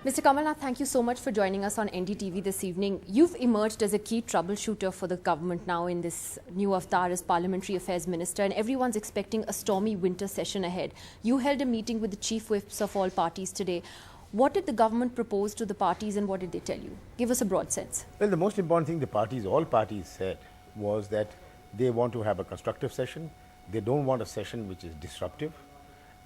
Mr. Kamal Nath, thank you so much for joining us on NDTV this evening. You've emerged as a key troubleshooter for the government now in this new avatar as Parliamentary Affairs Minister, and everyone's expecting a stormy winter session ahead. You held a meeting with the chief whips of all parties today. What did the government propose to the parties and what did they tell you? Give us a broad sense. Well, the most important thing all parties said was that they want to have a constructive session. They don't want a session which is disruptive.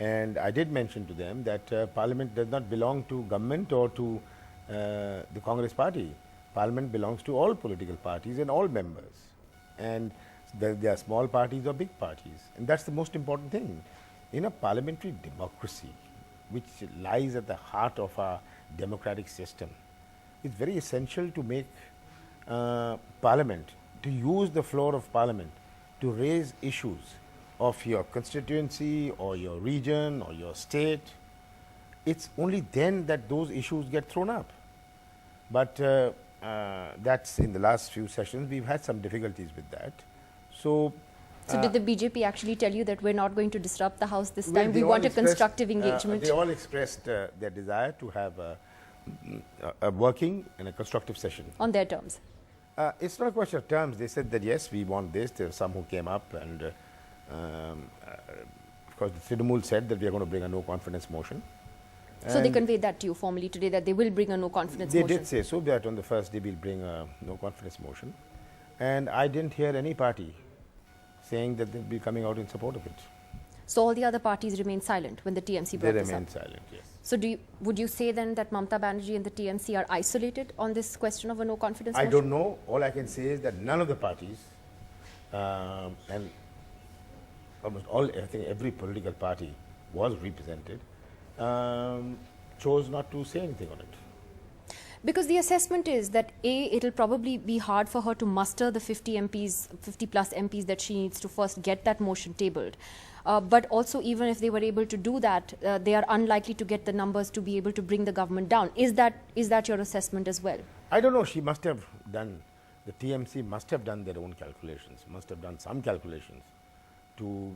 And I did mention to them that Parliament does not belong to government or to the Congress party. Parliament belongs to all political parties and all members. And there are small parties or big parties. And that's the most important thing. In a parliamentary democracy, which lies at the heart of our democratic system, it's very essential to make Parliament, to use the floor of Parliament to raise issues of your constituency or your region or your state. It's only then that those issues get thrown up. But that's in the last few sessions, we've had some difficulties with that. So did the BJP actually tell you that we're not going to disrupt the House this time? We want a constructive engagement. They all expressed their desire to have a working and a constructive session. On their terms? It's not a question of terms. They said that yes, we want this. There were some who came up and of course the Trinamool said that we are going to bring a no confidence motion. So they conveyed that to you formally today, that they will bring a no confidence motion? They did say so, that on the first day we'll bring a no confidence motion. And I didn't hear any party saying that they'll be coming out in support of it. So all the other parties remain silent when the TMC brought this up? They remain silent, yes. So would you say then that Mamata Banerjee and the TMC are isolated on this question of a no confidence motion? I don't know. All I can say is that none of the parties and almost all, I think every political party was represented, chose not to say anything on it. Because the assessment is that it'll probably be hard for her to muster the 50 plus MPs that she needs to first get that motion tabled. But also, even if they were able to do that, they are unlikely to get the numbers to be able to bring the government down. Is that your assessment as well? I don't know. She must have done, the TMC must have done their own calculations, must have done some calculations to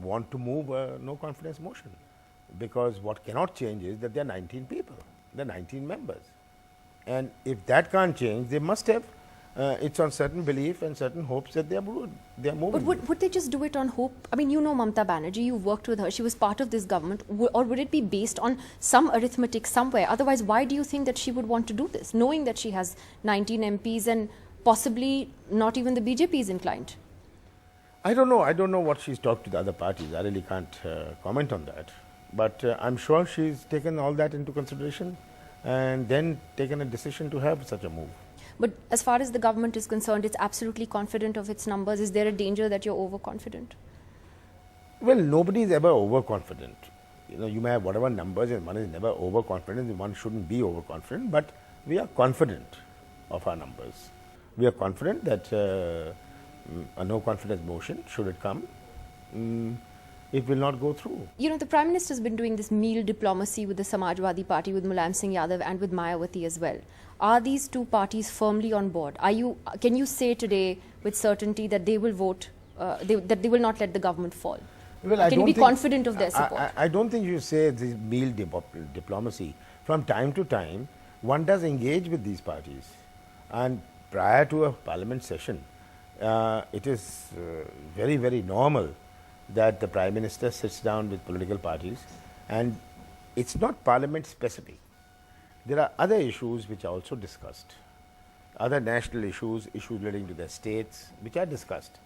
want to move a no confidence motion. Because what cannot change is that there are 19 people, there are 19 members. And if that can't change, they must have, it's on certain belief and certain hopes that they are moving. But would they just do it on hope? I mean, you know Mamata Banerjee, you worked with her, she was part of this government. Or would it be based on some arithmetic somewhere? Otherwise, why do you think that she would want to do this, knowing that she has 19 MPs and possibly not even the BJP is inclined? I don't know. I don't know what she's talked to the other parties. I really can't comment on that. But I'm sure she's taken all that into consideration and then taken a decision to have such a move. But as far as the government is concerned, it's absolutely confident of its numbers. Is there a danger that you're overconfident? Well, nobody is ever overconfident. You know, you may have whatever numbers and one is never overconfident and one shouldn't be overconfident, but we are confident of our numbers. We are confident that a no confidence motion, should it come, it will not go through. You know, the Prime Minister has been doing this meal diplomacy with the Samajwadi Party, with Mulayam Singh Yadav and with Mayawati as well. Are these two parties firmly on board? Can you say today with certainty that they will vote, that they will not let the government fall? Well, can you be confident of their support? I don't think you say this meal diplomacy. From time to time, one does engage with these parties. And prior to a parliament session, it is very, very normal that the Prime Minister sits down with political parties, and it's not Parliament specific. There are other issues which are also discussed, other national issues, issues relating to the states, which are discussed,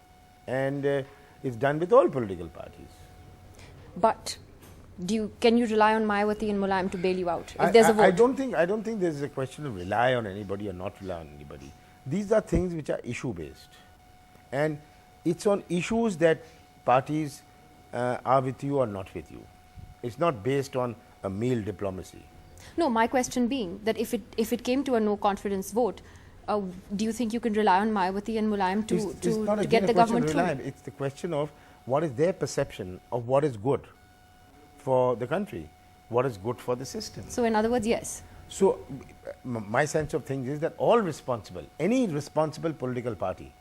and it's done with all political parties. But can you rely on Mayawati and Mulayam to bail you out if there's a vote? I don't think there's a question of rely on anybody or not rely on anybody. These are things which are issue based, and it's on issues that parties are with you or not with you. It's not based on a meal diplomacy. No, my question being that if it came to a no confidence vote, do you think you can rely on Mayawati and Mulayam to get the government through? It's the question of what is their perception of what is good for the country, what is good for the system. So in other words, yes. So my sense of things is that any responsible political party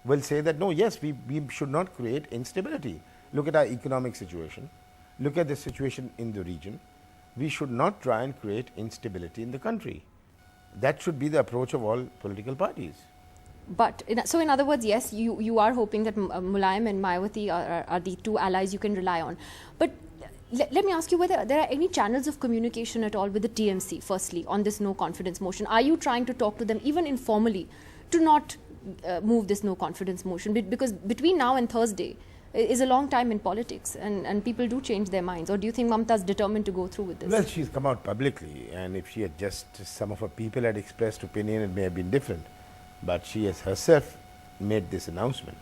will say that no, yes, we should not create instability. Look at our economic situation, look at the situation in the region, we should not try and create instability in the country. That should be the approach of all political parties. But so in other words, yes, you are hoping that Mulayam and Mayawati are the two allies you can rely on. But let me ask you whether there are any channels of communication at all with the TMC, firstly, on this no confidence motion. Are you trying to talk to them, even informally, to not move this no confidence motion? Because between now and Thursday is a long time in politics, and people do change their minds. Or do you think Mamata is determined to go through with this? Well, she's come out publicly, and if she had some of her people had expressed opinion, it may have been different. But she has herself made this announcement.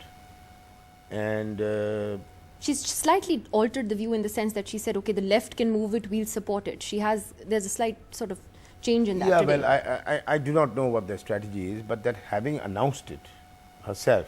And she's slightly altered the view in the sense that she said, okay, the left can move it, we'll support it. There's a slight sort of change in that today. Well, I do not know what their strategy is, but that having announced it herself,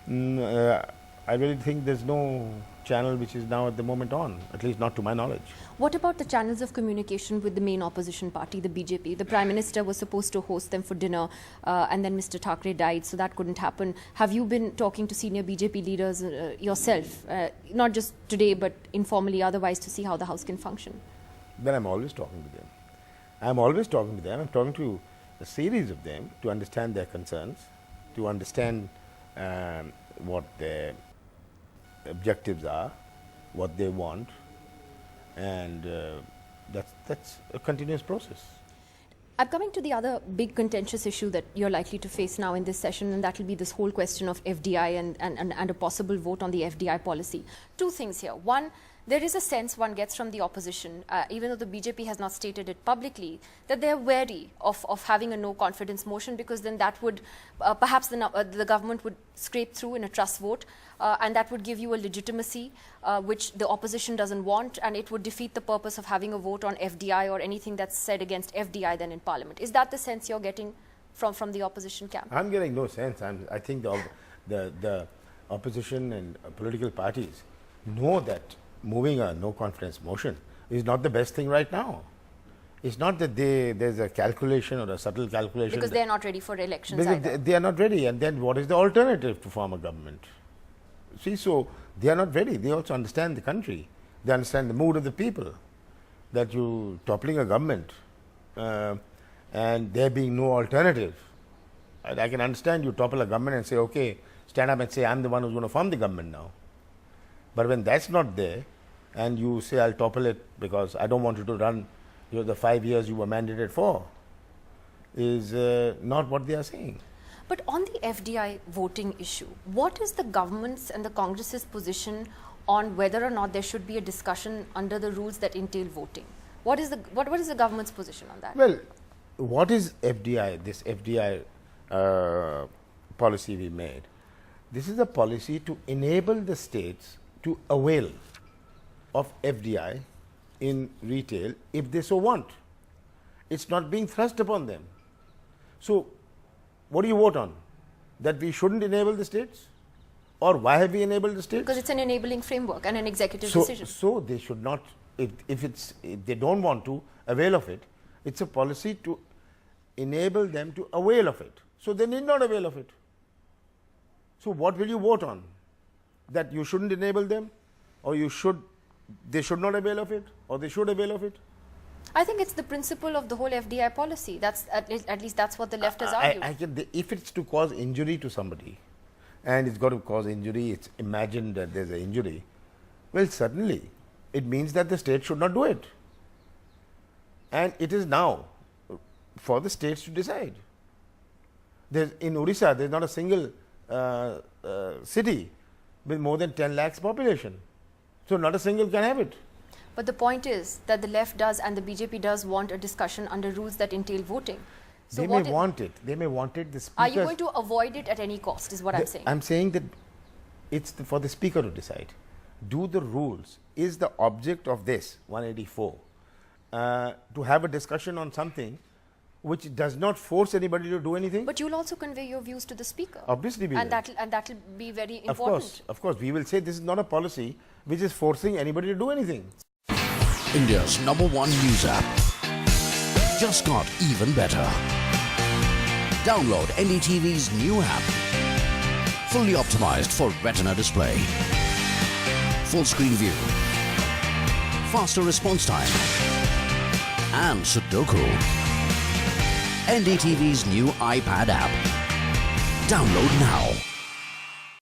I really think there's no channel which is now at the moment on, at least not to my knowledge. What about the channels of communication with the main opposition party, the BJP? The Prime Minister was supposed to host them for dinner, and then Mr. Thackeray died, so that couldn't happen. Have you been talking to senior BJP leaders yourself, not just today, but informally, otherwise, to see how the House can function? Then I'm always talking to them. I'm talking to a series of them to understand their concerns, to understand what their objectives are, what they want, and that's a continuous process. I'm coming to the other big contentious issue that you're likely to face now in this session, and that will be this whole question of FDI and a possible vote on the FDI policy. Two things here. One, there is a sense one gets from the opposition, even though the BJP has not stated it publicly, that they're wary of having a no-confidence motion, because then that would, perhaps the government would scrape through in a trust vote, and that would give you a legitimacy which the opposition doesn't want, and it would defeat the purpose of having a vote on FDI or anything that's said against FDI then in Parliament. Is that the sense you're getting from the opposition camp? I'm getting no sense. I think the opposition and political parties know that moving a no-confidence motion is not the best thing right now. It's not that there's a calculation or a subtle calculation. Because they're not ready for elections either. They are not ready. And then what is the alternative to form a government? See, so they are not ready. They also understand the country. They understand the mood of the people. That you toppling a government and there being no alternative. I can understand you topple a government and say, okay, stand up and say, I'm the one who's going to form the government now. But when that's not there, and you say, I'll topple it because I don't want you to run the 5 years you were mandated for, is not what they are saying. But on the FDI voting issue, what is the government's and the Congress's position on whether or not there should be a discussion under the rules that entail voting? What is the government's position on that? Well, what is FDI, this FDI policy we made? This is a policy to enable the states to avail of FDI in retail if they so want. It's not being thrust upon them. So, what do you vote on? That we shouldn't enable the states? Or why have we enabled the states? Because it's an enabling framework and an executive decision. So they should not, if they don't want to avail of it, it's a policy to enable them to avail of it. So they need not avail of it. So what will you vote on? That you shouldn't enable them, or they should not avail of it, or they should avail of it? I think it's the principle of the whole FDI policy. That's at least that's what the left has argued. If it's to cause injury to somebody, and it's got to cause injury, it's imagined that there's an injury, well, certainly it means that the state should not do it. And it is now for the states to decide. In Odisha, there's not a single city with more than 10 lakhs population. So not a single can have it. But the point is that the left does and the BJP does want a discussion under rules that entail voting. So they may want it. They may want it. The speakers, are you going to avoid it at any cost is what I'm saying. I'm saying that it's for the speaker to decide. Do the rules, is the object of this 184 to have a discussion on something which does not force anybody to do anything? But you'll also convey your views to the speaker. Obviously we will. And that'll be very important. Of course. We will say this is not a policy which is forcing anybody to do anything. India's #1 news app just got even better. Download NDTV's new app. Fully optimized for retina display. Full screen view. Faster response time. and Sudoku. NDTV's new iPad app. Download now.